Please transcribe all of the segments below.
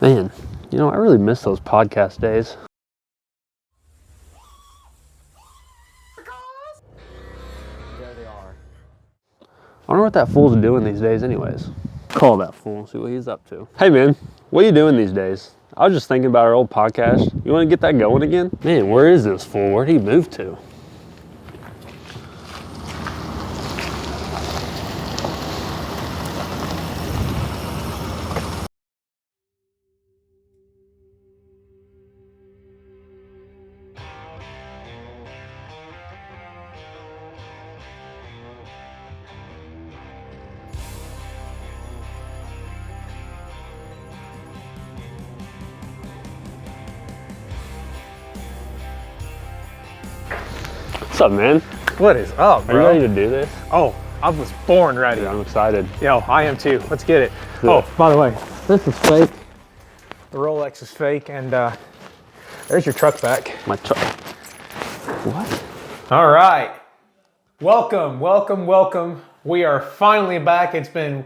Man, I really miss those podcast days. There they are. I wonder what that fool's doing these days anyways. Call that fool, see what he's up to. Hey man, what are you doing these days? I was just thinking about our old podcast. You want to get that going again? Man, where is this fool? Where'd he move to? What's up, man? What is up, bro? Are you ready to do this? Oh, I was born ready. Yeah, I'm excited. Yo, I am too. Let's get it. Yeah. Oh, by the way, this is fake. The Rolex is fake, and there's your truck back. My truck. What? All right. Welcome, welcome, welcome. We are finally back. It's been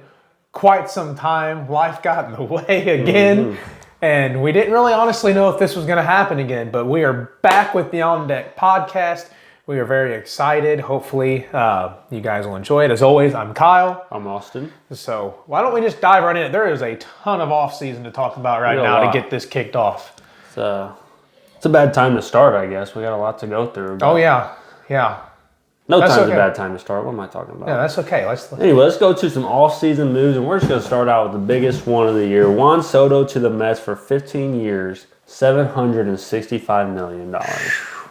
quite some time. Life got in the way again. And we didn't really honestly know if this was going to happen again, but we are back with the On Deck podcast. We are very excited. Hopefully, you guys will enjoy it. As always, I'm Kyle. I'm Austin. So why don't we just dive right in? There is a ton of off season to talk about right now to get this kicked off. It's a bad time to start, I guess. We got a lot to go through. Oh yeah. No That's time's okay. a bad time to start. What am I talking about? Yeah, that's okay. Anyway, let's go to some off-season moves, and we're just going to start out with the biggest one of the year. Juan Soto to the Mets for 15 years, $765 million.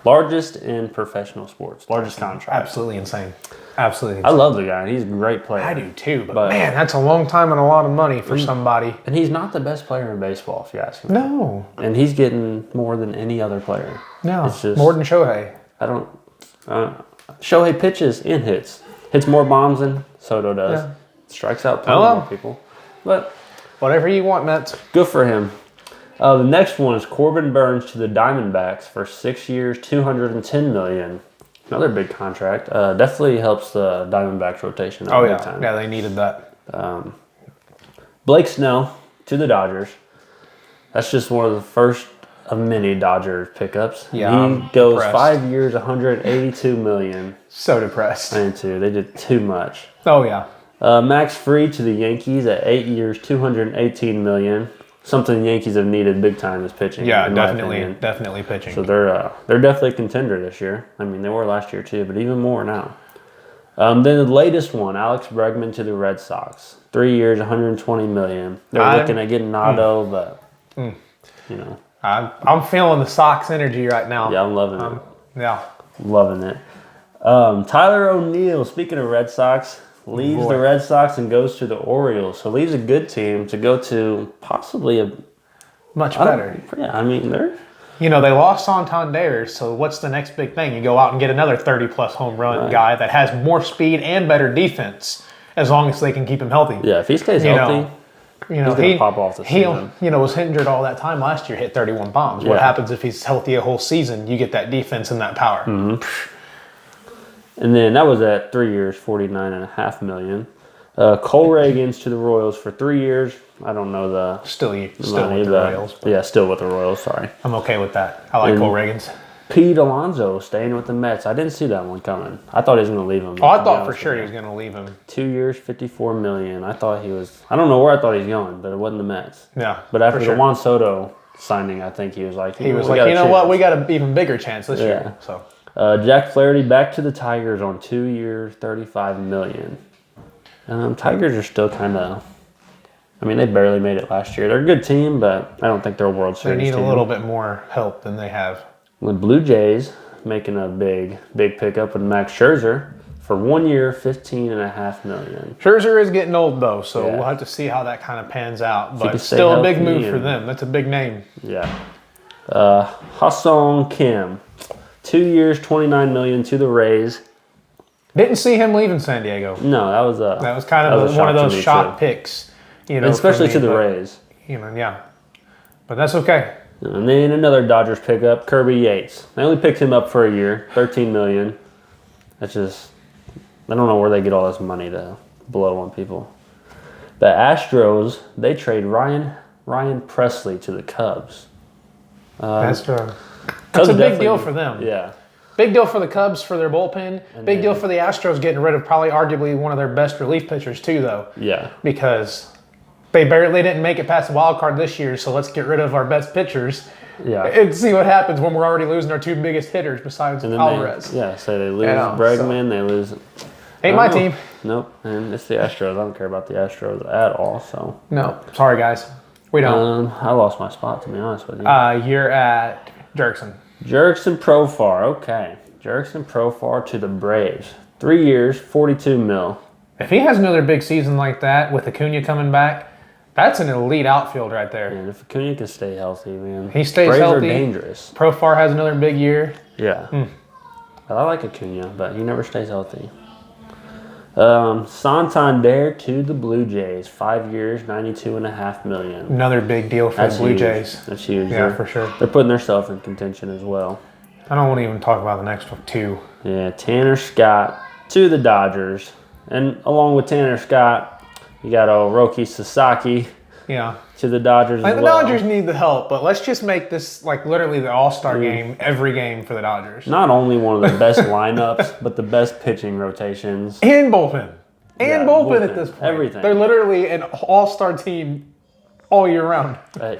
Largest in professional sports. Largest contract. Absolutely insane. Absolutely I insane. love the guy. He's a great player. I do too, but man, that's a long time and a lot of money for somebody. And he's not the best player in baseball, if you ask me. No. And he's getting more than any other player. No. It's just, more than Shohei. Shohei pitches and hits. Hits more bombs than Soto does. Yeah. Strikes out plenty more people. But Whatever you want, Mets. good for him. The next one is Corbin Burns to the Diamondbacks for 6 years, $210 million. Another big contract. Definitely helps the Diamondbacks rotation. Oh yeah. Big time. Yeah, they needed that. Blake Snell to the Dodgers. That's just one of the first of many Dodger pickups. Yeah, He goes impressed. 5 years, $182 million. So depressed. Into they did too much. Oh yeah. Max Fried to the Yankees at 8 years, $218 million. Something the Yankees have needed big time is pitching. Yeah, in my definitely opinion. pitching. So they're definitely a contender this year. I mean, they were last year too, but even more now. Then the latest one, Alex Bregman to the Red Sox, 3 years, $120 million. They're looking at getting Nato, but I'm feeling the Sox energy right now. yeah, I'm loving it. Yeah. Loving it. Tyler O'Neill, speaking of Red Sox, leaves the Red Sox and goes to the Orioles. So leaves a good team to go to possibly a Much better. Yeah, I mean they're They lost Santander, so what's the next big thing? You go out and get another 30-plus home run guy that has more speed and better defense, as long as they can keep him healthy. yeah. If he stays healthy, he's gonna pop off the season. He was injured all that time last year, hit 31 bombs. What happens if he's healthy a whole season? You get that defense and that power. And then that was at 3 years, $49.5 million. Cole Reagans to the Royals for 3 years. I don't know the Still with money, the but Royals. But yeah, still with the Royals. Sorry. I'm okay with that. I like Cole Reagans. Pete Alonso staying with the Mets. I didn't see that one coming. I thought he was going to leave him. Oh, I thought for sure he was going to leave him. 2 years, $54 million. I thought he was. I don't know where I thought he was going, but it wasn't the Mets. Yeah. But after the Juan Soto signing, I think he was like, he was like, you know what, we got an even bigger chance this year. So. Jack Flaherty back to the Tigers on 2 years, $35 million. Tigers are still kind of. I mean, they barely made it last year. They're a good team, but I don't think they're a World Series They need team. a little bit more help than they have. The Blue Jays making a big pickup with Max Scherzer for 1 year, $15.5 million. Scherzer is getting old though, so we'll have to see how that kind of pans out. But still a big move for them. That's a big name. Yeah. Ha-Sung Kim, 2 years, $29 million to the Rays. Didn't see him leaving San Diego. No, that was kind of one of those shock picks, especially to the Rays. Yeah. But that's okay. And then another Dodgers pickup, Kirby Yates. They only picked him up for a year, $13 million. That's just, I don't know where they get all this money to blow on people. The Astros, they trade Ryan Ryan Presley to the Cubs. That's a Cubs big definitely- deal for them. Yeah. Big deal for the Cubs for their bullpen. Big deal for the Astros getting rid of probably arguably one of their best relief pitchers too, though. Yeah. Because they barely didn't make it past the wild card this year, so let's get rid of our best pitchers Yeah. and see what happens when we're already losing our two biggest hitters besides And then Alvarez. so they lose Yeah, Bregman, they lose. Ain't I my don't know. team. Nope, and it's the Astros. I don't care about the Astros at all. So No, sorry guys, we don't. I lost my spot to be honest with you. You're at Jerkson. Jerkson Profar, okay. Jerkson Profar to the Braves. 3 years, $42 million. If he has another big season like that with Acuna coming back, that's an elite outfield right there. And if Acuna can stay healthy, man, He stays Braves healthy. are dangerous. Profar has another big year. Yeah, but I like Acuna, but he never stays healthy. Santander to the Blue Jays. 5 years, $92.5 million. Another big deal for That's the Blue huge. Jays. That's huge. Yeah, They're- for sure. They're putting themselves in contention as well. I don't want to even talk about the next two. Yeah, Tanner Scott to the Dodgers. And along with Tanner Scott, you got Roki Sasaki Yeah. to the Dodgers Like as the well. Dodgers need the help, but let's just make this like literally the All-Star game every game for the Dodgers. Not only one of the best lineups, but the best pitching rotations. And bullpen. And Yeah, bullpen at bullpen. this point. Everything. They're literally an All-Star team all year round. Hey,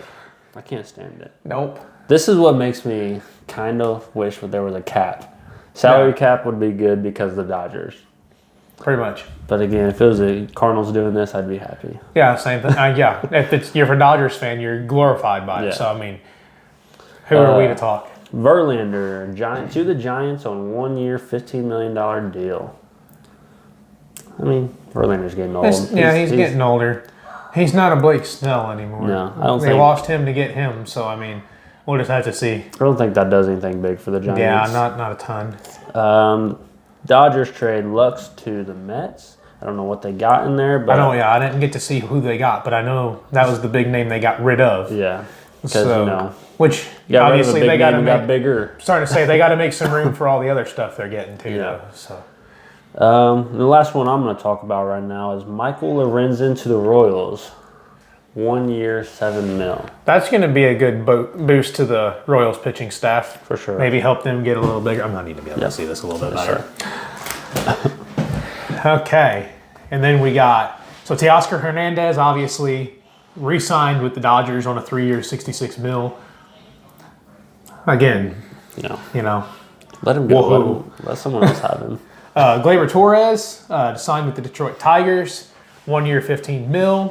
I can't stand it. Nope. This is what makes me kind of wish that there was a cap. Salary Yeah. cap would be good because of the Dodgers. Pretty much. But again, if it was the Cardinals doing this, I'd be happy. Yeah, same thing. Yeah, if you're a Dodgers fan, you're glorified by it. Yeah. So, I mean, who are we to talk? Verlander to the Giants on 1 year, $15 million deal. I mean, Verlander's getting old. He's getting older. He's not a Blake Snell anymore. No, I don't They think- lost him to get him, so, I mean, we'll just have to see. I don't think that does anything big for the Giants. Yeah, not a ton. Dodgers trade Lux to the Mets. I don't know what they got in there, but I didn't get to see who they got, but I know that was the big name they got rid of. yeah, because So, which you got rid of a obviously big they got to name and got bigger. starting to say they got to make some room for all the other stuff they're getting too. Yeah. Though, so The last one I'm going to talk about right now is Michael Lorenzen to the Royals. 1 year, $7 million. that's going to be a good boost to the Royals pitching staff For sure. Maybe help them get a little bigger. I'm not need to be able Yeah. to see this a little bit For better. Okay, and then we got Teoscar Hernandez obviously re-signed with the Dodgers on a 3-year, $66 million. Again, you know, Let him go. Whoa. Let someone else have him. Gleyber Torres signed with the Detroit Tigers, 1 year, $15 million.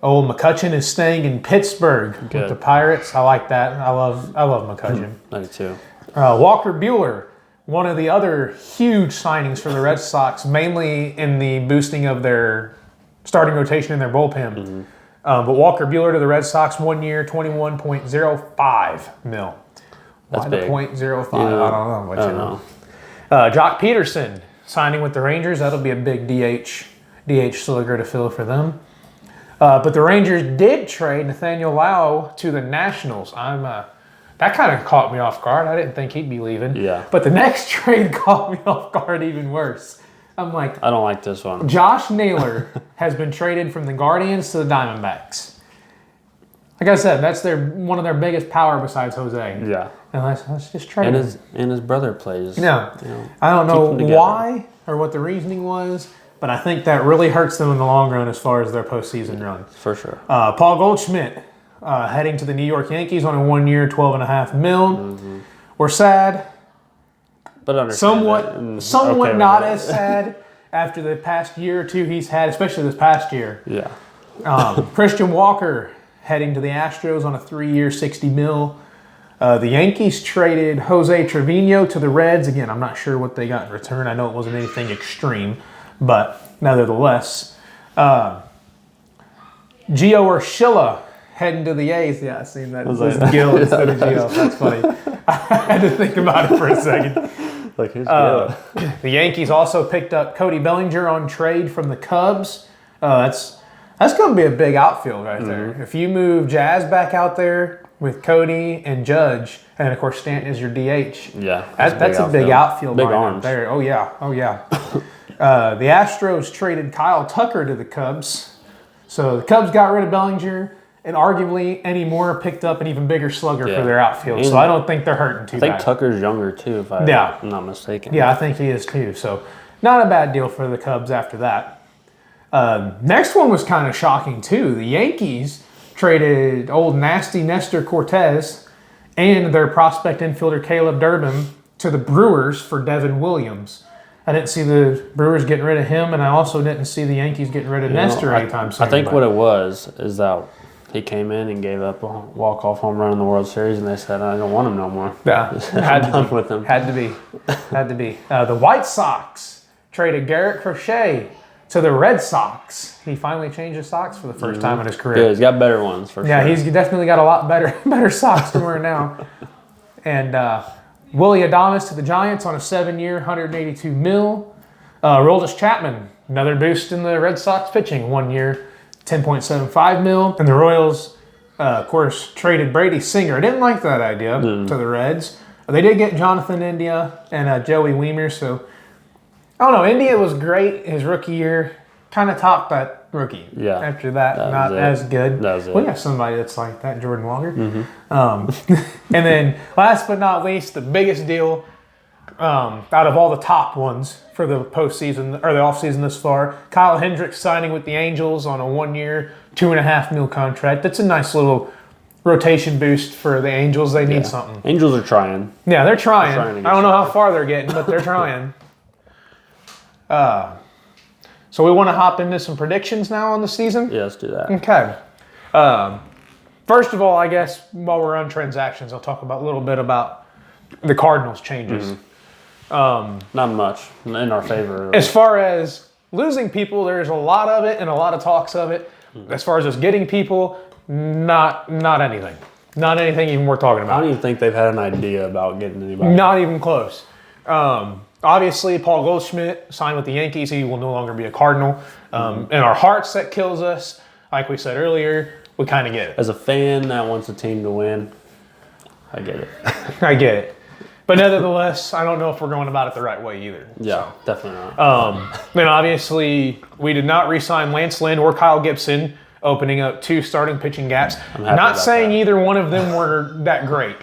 Old McCutcheon is staying in Pittsburgh with Good. the Pirates. I like that. I love McCutcheon. I do too. Walker Buehler, one of the other huge signings for the Red Sox, mainly in the boosting of their starting rotation in their bullpen. But Walker Buehler to the Red Sox, 1 year, $21.05 million. That's Why big. the .05? Yeah. I don't know. But I you don't know. Jock Peterson signing with the Rangers. That'll be a big DH slugger to fill for them. But the Rangers did trade Nathaniel Lau to the Nationals. That kind of caught me off guard. I didn't think he'd be leaving. Yeah. But the next trade caught me off guard even worse. I'm like, I don't like this one. Josh Naylor has been traded from the Guardians to the Diamondbacks. Like I said, that's one of their biggest power besides Jose. Yeah. And let's just trade And him. his brother plays. No, you know, I don't keep know them together. why or what the reasoning was, but I think that really hurts them in the long run as far as their postseason run. For sure. Paul Goldschmidt heading to the New York Yankees on a 1 year, $12.5 million. We're sad, But understand somewhat that and somewhat okay with not that. as sad after the past year or two he's had, especially this past year. Yeah. Christian Walker heading to the Astros on a 3 year, $60 million. The Yankees traded Jose Trevino to the Reds. Again, I'm not sure what they got in return. I know it wasn't anything extreme, but nevertheless. Gio Urshela heading to the A's. Yeah, I seen that. It's like- Gil instead of Gio. That's funny. I had to think about it for a second. Like his The Yankees also picked up Cody Bellinger on trade from the Cubs. That's going to be a big outfield right there. If you move Jazz back out there with Cody and Judge, and of course Stanton is your DH. Yeah. That's a big outfield Big lineup arms. there. Oh yeah. The Astros traded Kyle Tucker to the Cubs. So the Cubs got rid of Bellinger, and arguably Eddie Moore picked up an even bigger slugger Yeah. for their outfield. And So I don't think they're hurting too I think bad. Tucker's younger too, if I'm not mistaken. Yeah, I think he is too. So not a bad deal for the Cubs after that. Next one was kind of shocking too. The Yankees traded old nasty Nestor Cortez and their prospect infielder Caleb Durbin to the Brewers for Devin Williams. I didn't see the Brewers getting rid of him, and I also didn't see the Yankees getting rid of Nestor anytime soon. I think what it was is that he came in and gave up a walk-off home run in the World Series, and they said, I don't want him no more. Yeah, I'm done with him. Had to be. The White Sox traded Garrett Crochet to the Red Sox. He finally changed his socks for the first time in his career. Yeah, he's got better ones for Yeah, sure. he's definitely got a lot better socks to wear now. And Willie Adames to the Giants on a 7-year, $182 million. Roldis Chapman, another boost in the Red Sox pitching, 1 year, $10.75 million. And the Royals, of course, traded Brady Singer. I didn't like that idea to the Reds. They did get Jonathan India and Joey Weimer, so I don't know. India was great his rookie year. Kind of topped that rookie. Yeah. After that, That not was it. as good. That was it. We have somebody that's like that, Jordan Walker. And then last but not least, the biggest deal out of all the top ones for the postseason or the offseason this far, Kyle Hendricks signing with the Angels on a 1 year, $2.5 million contract. That's a nice little rotation boost for the Angels. They need something. Angels are trying. Yeah, they're trying. They're trying to get I don't know how far they're getting, but they're trying. So we want to hop into some predictions now on the season? Yeah, let's do that. Okay. First of all, I guess while we're on transactions, I'll talk about a little bit about the Cardinals changes. Not much in our favor. As far as losing people, there's a lot of it and a lot of talks of it. As far as us getting people, not anything. Not anything even worth talking I about. don't even think they've had an idea about getting anybody. Not even close. Obviously, Paul Goldschmidt signed with the Yankees. He will no longer be a Cardinal. In our hearts, that kills us. Like we said earlier, we kind of get it. As a fan that wants a team to win, I get it. I get it. But nevertheless, I don't know if we're going about it the right way either. Yeah, definitely not. Then obviously, we did not re-sign Lance Lynn or Kyle Gibson, opening up 2 starting pitching gaps. happy Not about saying that. either one of them were that great,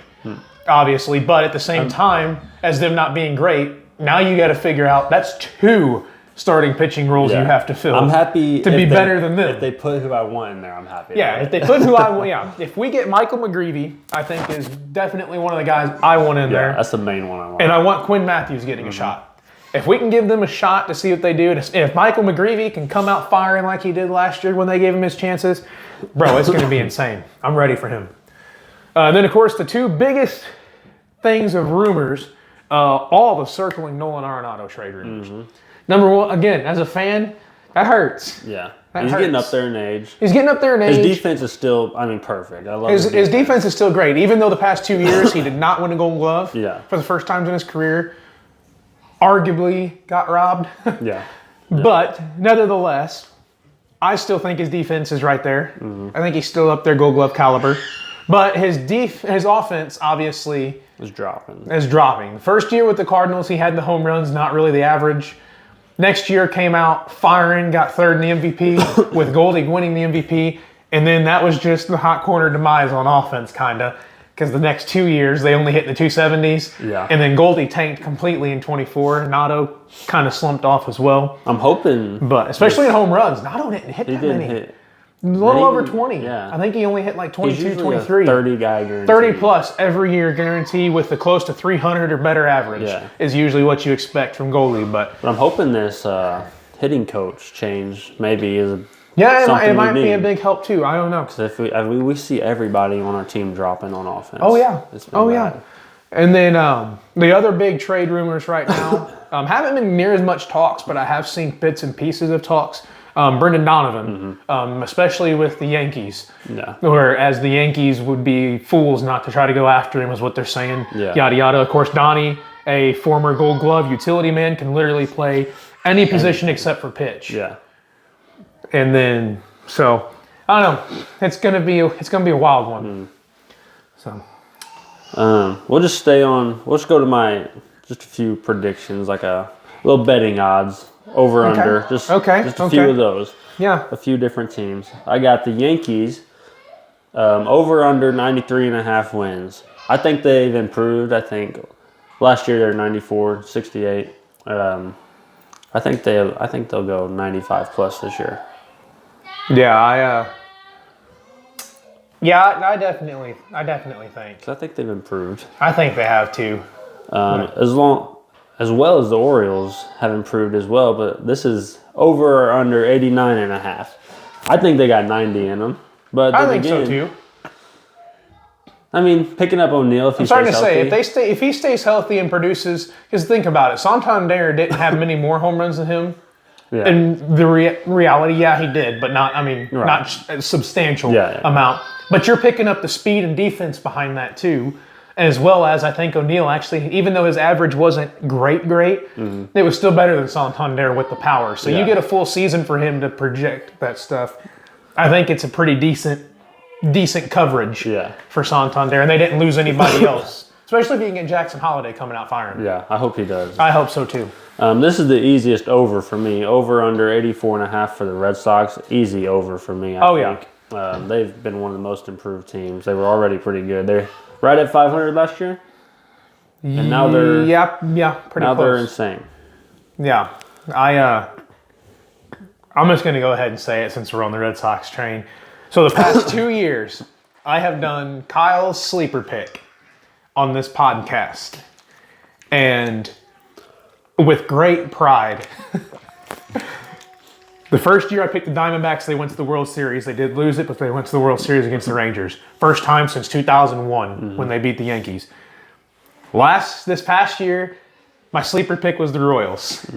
obviously, but at the same time, as them not being great, now you got to figure out that's 2 starting pitching roles you have to fill. I'm happy to be better than them. If they put who I want in there, I'm happy. Yeah, if they put who I want, if we get Michael McGreevy, I think is definitely one of the guys I want in there. That's the main one I want. And I want Quinn Matthews getting a shot. If we can give them a shot to see what they do, and if Michael McGreevy can come out firing like he did last year when they gave him his chances, bro, it's going to be insane. I'm ready for him. Then, of course, the 2 biggest things of rumors, all the circling Nolan Arenado trade rumors. Number one, again, as a fan, that hurts. Yeah, That he's getting hurts. up there in age. He's getting up there in age. His defense is still, perfect. I love His defense is still great, even though the past 2 years he did not win a Gold Glove Yeah. for the first time in his career. Arguably got robbed. Yeah. But nevertheless, I still think his defense is right there. I think he's still up there Gold Glove caliber. But his offense obviously It's dropping. is dropping. The first year with the Cardinals, he had the home runs, not really the average. Next year came out firing, got 3rd in the MVP with Goldie winning the MVP. And then that was just the hot corner demise on offense, kind of. Because the next 2 years, they only hit the 270s. Yeah. And then Goldie tanked completely in 24. Nato kind of slumped off as well. I'm hoping But especially in home runs, Nato didn't hit he that didn't many. hit. A little Maybe, over 20. yeah. I think he only hit like He's 22, usually 23. a 30 guy guarantee. 30 plus every year guarantee with the close to 300 or better average Yeah. is usually what you expect from goalie. But But I'm hoping this hitting coach change maybe is yeah, something it might we be a need. big help too. I don't know. If we see everybody on our team dropping on offense. Oh yeah. It's been Oh bad. yeah. And then the other big trade rumors right now haven't been near as much talks, but I have seen bits and pieces of talks. Brendan Donovan, especially with the Yankees. Yeah. Whereas the Yankees would be fools not to try to go after him, is what they're saying. Yeah. Yada yada. Of course, Donnie, a former Gold Glove utility man, can literally play any position except for pitch. Yeah. And then, so I don't know. It's gonna be a wild one. So We'll just stay on. We'll just go to just a few predictions, like a little betting odds, over under. Just a few of those. yeah, A few different teams. I got the Yankees Over under 93.5 wins. I think they've improved. I think last year they're 94, 68. I think they'll go 95 plus this year. Yeah, I definitely think. So I think they've improved. I think they have too. As well as the Orioles have improved as well, but this is over or under 89.5. I think they got 90 in them. But I then think so again, too. I mean, picking up O'Neill if he I'm starting stays to healthy. say if he stays healthy and produces, because think about it, Santander didn't have many more home runs than him. Yeah. And the reality, yeah, he did, but not. I mean, Right. not a substantial Yeah. amount. But you're picking up the speed and defense behind that too, as well as I think O'Neill actually, even though his average wasn't great, it was still better than Santander with the power. So you Yeah. get a full season for him to project that stuff. I think it's a pretty decent coverage Yeah. for Santander, and they didn't lose anybody else. Especially if you can get Jackson Holiday coming out firing. Yeah, I hope he does. I hope so too. This is the easiest over for me. Over under 84.5 for the Red Sox. Easy over for me, I think. They've been one of the most improved teams. They were already pretty good. They're right at 500 last year. And now they're pretty now they're close. insane. Yeah, I'm just going to go ahead and say it since we're on the Red Sox train. So the past 2 years, I have done Kyle's sleeper pick on this podcast, and with great pride. The first year I picked the Diamondbacks, they went to the World Series. They did lose it, but they went to the World Series against the Rangers. First time since 2001 when they beat the Yankees. This past year, my sleeper pick was the Royals.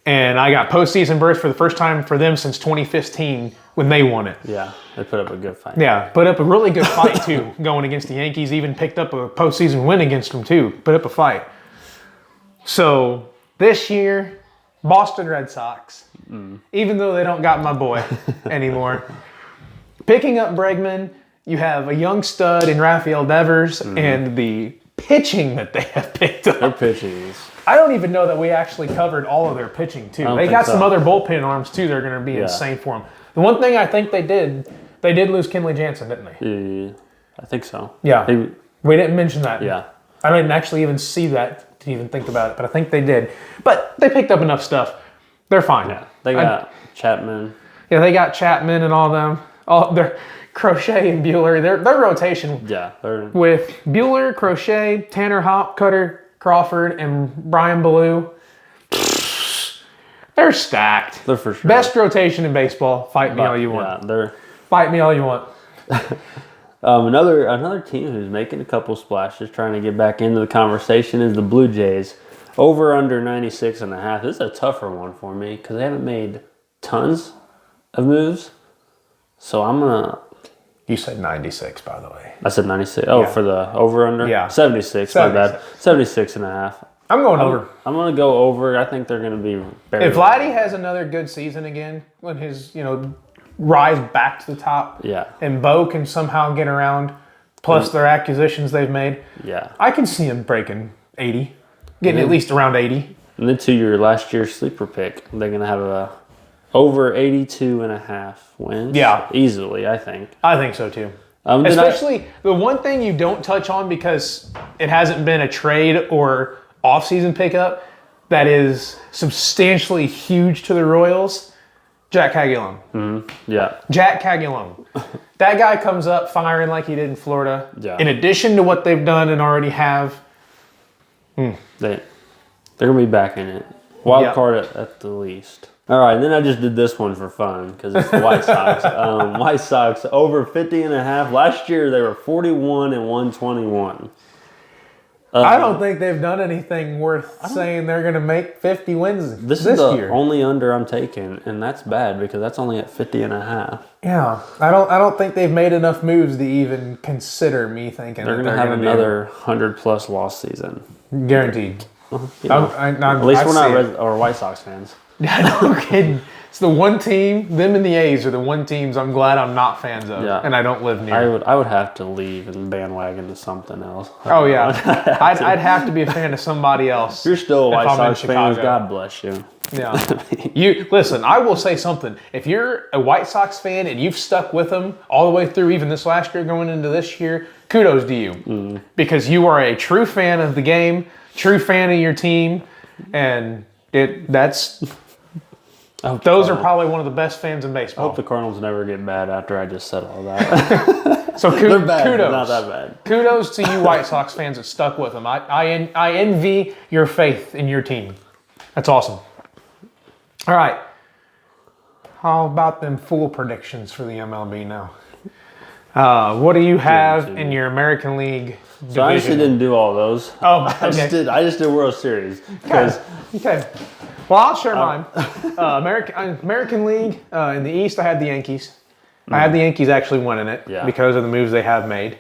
And I got postseason berth for the first time for them since 2015 when they won it. Yeah, they put up a good fight. Yeah, put up a really good fight too, going against the Yankees. Even picked up a postseason win against them too. Put up a fight. So this year, Boston Red Sox, even though they don't got my boy anymore, picking up Bregman, you have a young stud in Rafael Devers, and the pitching that they have picked up. Their pitching is... I don't even know that we actually covered all of their pitching too. don't They think got some so. other bullpen arms too. They're going to be insane for them. The one thing I think they did lose Kenley Jansen, didn't they? I think so. Yeah. They- We didn't mention that. yeah. I didn't actually even see that to even think about it, but I think they did. But they picked up enough stuff. They're fine. Yeah. They got Chapman. Yeah, they got Chapman and all them. All their Crochet and Bueller. Their rotation Yeah. They're... with Bueller, Crochet, Tanner Hop, Cutter, Crawford, and Brian Ballou. They're stacked. They're for sure. Best rotation in baseball. Fight me all you want. Yeah, they're... Fight me all you want. Another team who's making a couple splashes, trying to get back into the conversation, is the Blue Jays. Over under 96.5. This is a tougher one for me because they haven't made tons of moves. So I'm gonna... You said 96, by the way. I said 96. Oh, Yeah. for the over under? Yeah. 76. My bad. 76.5. I'm going over. I'm gonna go over. I think they're gonna be very... If Vladdy has another good season again, when his rise back to the top, Yeah. and Bo can somehow get around, plus their acquisitions they've made, Yeah. I can see him breaking 80, getting at least around 80. And then to your last year's sleeper pick, they're gonna have a over 82.5 wins. Yeah. Easily, I think. I think so too. Then Especially the one thing you don't touch on because it hasn't been a trade or offseason pickup that is substantially huge to the Royals, Jack Caguillan. Yeah. Jack Caguillan. That guy comes up firing like he did in Florida. Yeah. In addition to what they've done and already have. They're gonna be back in it. Wild Yeah. card at the least. All right, then I just did this one for fun because it's the White Sox. White Sox over 50.5. Last year they were 41 and 121. I don't think they've done anything worth saying they're going to make 50 wins This is the year. only under I'm taking, and that's bad because that's only at 50.5. Yeah, I don't think they've made enough moves to even consider me thinking They're that gonna have gonna another 100+ loss season. be guaranteed. You know, At at least we're not White Sox fans. No kidding. It's the one team, them and the A's are the one teams I'm glad I'm not fans of, Yeah. and I don't live near. I would have to leave and bandwagon to something else. Oh yeah, I'd have to be a fan of somebody else. You're still a if White I'm in Sox fan. Chicago. God bless you. Yeah. You listen, I will say something. If you're a White Sox fan and you've stuck with them all the way through, even this last year going into this year, kudos to you. Because you are a true fan of the game, true fan of your team, and those are probably one of the best fans in I baseball. hope the Cardinals never get bad after I just said all that. So They're bad, kudos. but not that bad. Kudos to you White Sox fans that stuck with them. I envy your faith in your team. That's awesome. All right. How about them full predictions for the MLB now? What do you have in your American League division? So I actually didn't do all those. Oh, I just did World Series because Okay. Well, I'll share mine. American League, in the East, I had the Yankees. I had the Yankees actually winning it because of the moves they have made.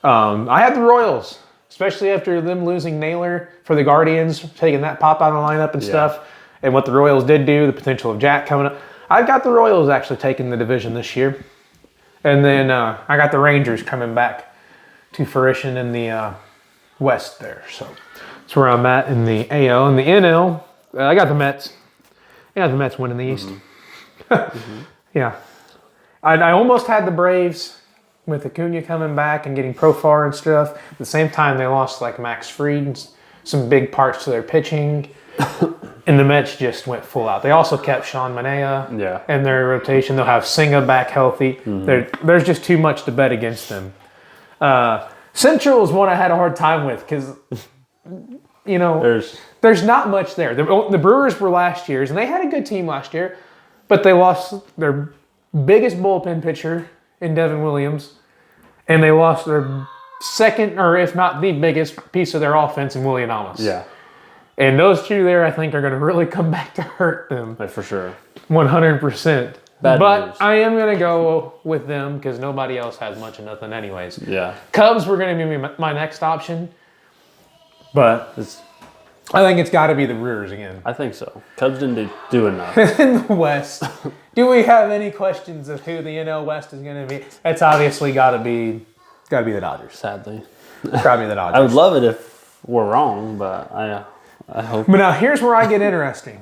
I had the Royals, especially after them losing Naylor for the Guardians, taking that pop out of the lineup and stuff, and what the Royals did do, the potential of Jack coming up. I've got the Royals actually taking the division this year. And then I got the Rangers coming back to fruition in the West there. So that's where I'm at in the AL. In the NL, I got the Mets. Yeah, the Mets winning the East. Yeah. I almost had the Braves with Acuna coming back and getting Profar and stuff. At the same time, they lost like Max Fried and some big parts to their pitching. And the Mets just went full out. They also kept Sean Manaea in their rotation. They'll have Senga back healthy. There's just too much to bet against them. Central is one I had a hard time with because, you know, there's not much there. The Brewers were last year's, and they had a good team last year, but they lost their biggest bullpen pitcher in Devin Williams, and they lost their second, or if not the biggest piece of their offense in William Amos. yeah, And those two there, I think, are going to really come back to hurt them. for sure. 100%. Bad but news. I am going to go with them because nobody else has much of nothing anyways. Yeah, Cubs were going to be my next option, but I think it's got to be the Brewers again. I think so. Cubs didn't do enough. In the West, do we have any questions of who the NL West is going to be? It's obviously got to be the Dodgers. Sadly, It's got to be the Dodgers. I would love it if we're wrong, but I hope. But now here's where I get interesting.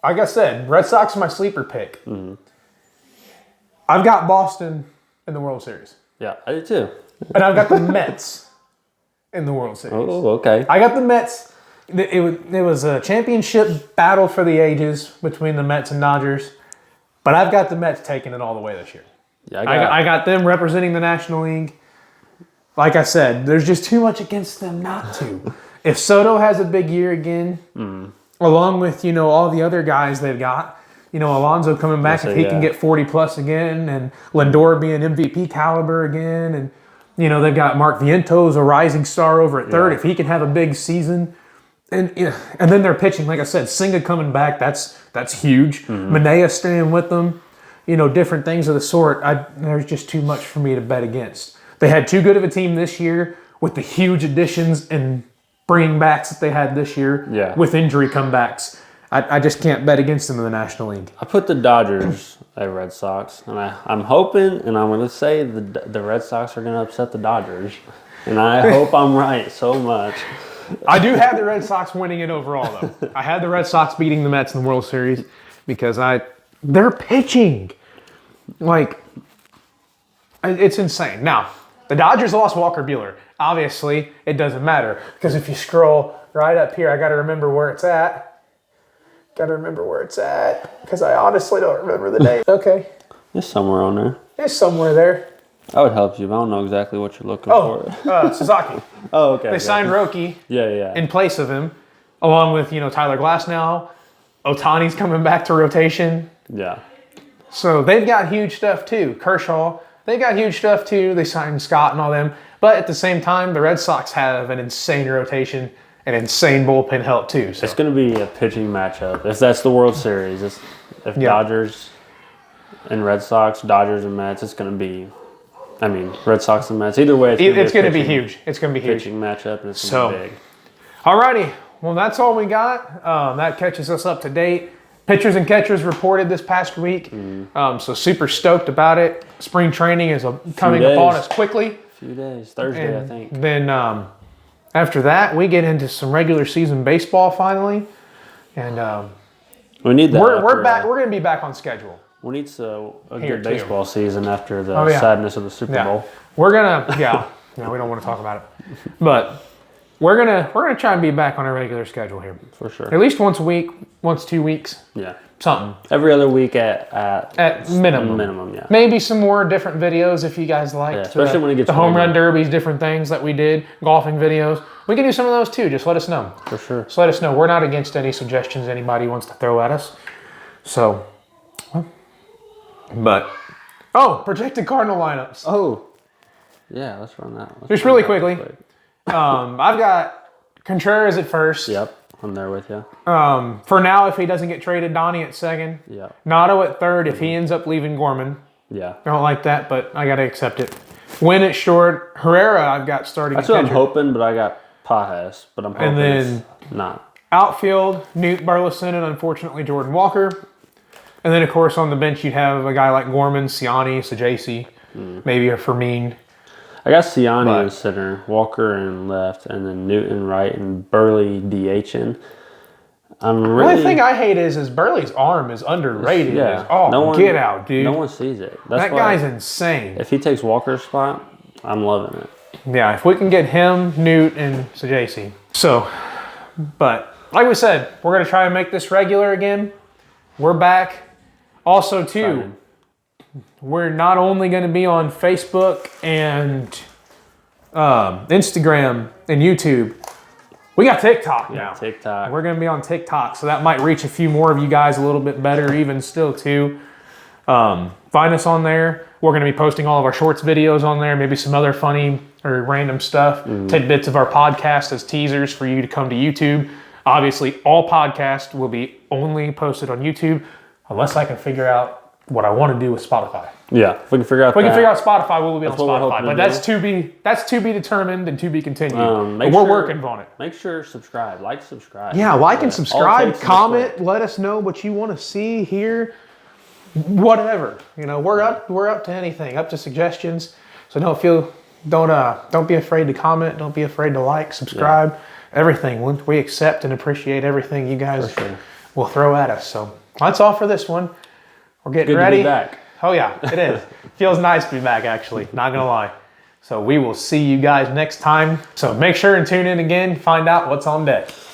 Like I said, Red Sox are my sleeper pick. I've got Boston in the World Series. Yeah, I do too. And I've got the Mets in the World Series. Oh, okay. I got the Mets. It was a championship battle for the ages between the Mets and Dodgers. But I've got the Mets taking it all the way this year. Yeah, I got them representing the National League. Like I said, there's just too much against them not to. If Soto has a big year again, along with, all the other guys they've got, Alonso coming back, if he can get 40 plus again, and Lindor being MVP caliber again, and, they've got Mark Vientos, a rising star over at third, if he can have a big season. And then they're pitching, like I said, Senga coming back, that's huge. Manaea staying with them, different things of the sort. There's just too much for me to bet against. They had too good of a team this year with the huge additions and bringing backs that they had this year with injury comebacks. I just can't bet against them in the National League. I put the Dodgers at Red Sox, and I'm hoping, and I'm going to say the Red Sox are going to upset the Dodgers, and I hope I'm right so much. I do have the Red Sox winning it overall, though. I had the Red Sox beating the Mets in the World Series because they're pitching. Like, it's insane. Now, the Dodgers lost Walker Buehler. Obviously, it doesn't matter because if you scroll right up here, I got to remember where it's at. Because I honestly don't remember the name. Okay. It's somewhere on there. It's somewhere there. I would help you, but I don't know exactly what you're looking for. Sasaki. Oh, okay. They signed Roki in place of him, along with, Tyler Glasnow. Ohtani's coming back to rotation. Yeah. So they've got huge stuff too. Kershaw, they've got huge stuff too. They signed Scott and all them. But at the same time, the Red Sox have an insane rotation, an insane bullpen help too. So It's going to be a pitching matchup. If that's the World Series, if Dodgers and Red Sox, Dodgers and Mets, it's going to be, Red Sox and Mets. Either way, it's going to be huge. It's going to be huge. Pitching matchup, and it's going to be big. Alrighty. Well, that's all we got. That catches us up to date. Pitchers and catchers reported this past week. So super stoked about it. Spring training is coming upon us quickly. A few days. Thursday, I think. Then after that, we get into some regular season baseball finally. And We need that. we're back. We're going to be back on schedule. We need a Here, good too. baseball season after the Oh, yeah. sadness of the Super Yeah. Bowl. We're going to, no, we don't want to talk about it. But we're gonna try and be back on a regular schedule here. For sure. At least once a week, once 2 weeks, Yeah. something. Every other week at Minimum. minimum, yeah. Maybe some more different videos if you guys liked. Yeah, especially when it gets the home warmer. run derbies, different things that we did, golfing videos. We can do some of those too. Just let us know. For sure. Just let us know. We're not against any suggestions anybody wants to throw at us. So, but projected Cardinal lineups. Oh. Yeah, let's run that. Let's Just run really that quickly. quick. I've got Contreras at first. Yep. I'm there with you. For now, if he doesn't get traded, Donnie at second. Yeah. Nato at third if he ends up leaving Gorman. Yeah. I don't like that, but I got to accept it. Win at short. Herrera, I've got starting That's at what I'm catcher. hoping, but I got Pajes, but I'm hoping And then- it's not. Outfield, Newt Burleson, and unfortunately Jordan Walker. And then, of course, on the bench, you'd have a guy like Gorman, Siani, Sajaci, maybe a Fermin. I got Siani But- in center, Walker in left, and then Newton right, and Burley DHing. I'm The really only thing I hate is Burley's arm is underrated. yeah. Get out, dude. No one sees it. That's that why guy's insane. if he takes Walker's spot, I'm loving it. Yeah, if we can get him, Newt, and Sajaci. So, but like we said, we're going to try and make this regular again. We're back. Also, too, Excited. we're not only going to be on Facebook and Instagram and YouTube. We got TikTok now. TikTok. We're going to be on TikTok, so that might reach a few more of you guys a little bit better, even still, too. Find us on there. We're going to be posting all of our shorts videos on there, maybe some other funny or random stuff, tidbits of our podcast as teasers for you to come to YouTube. Obviously, all podcasts will be only posted on YouTube, unless I can figure out what I want to do with Spotify. Yeah, if we can figure out If we can figure out Spotify, we'll be on That's what we're Spotify. hoping But to that's to be determined and to be continued. make But we're sure- working on it. Make sure subscribe, subscribe. Yeah, like and All it subscribe, takes is a comment, click. let us know what you want to see, hear, whatever. You know, we're up to anything, up to suggestions. So don't be afraid to comment, don't be afraid to like, subscribe, everything. We accept and appreciate everything you guys sure. will throw at us. So that's all for this one. We're getting Good ready. to be back. Oh yeah, it is. Feels nice to be back, actually. Not gonna lie. So we will see you guys next time. So make sure and tune in again, find out what's on deck.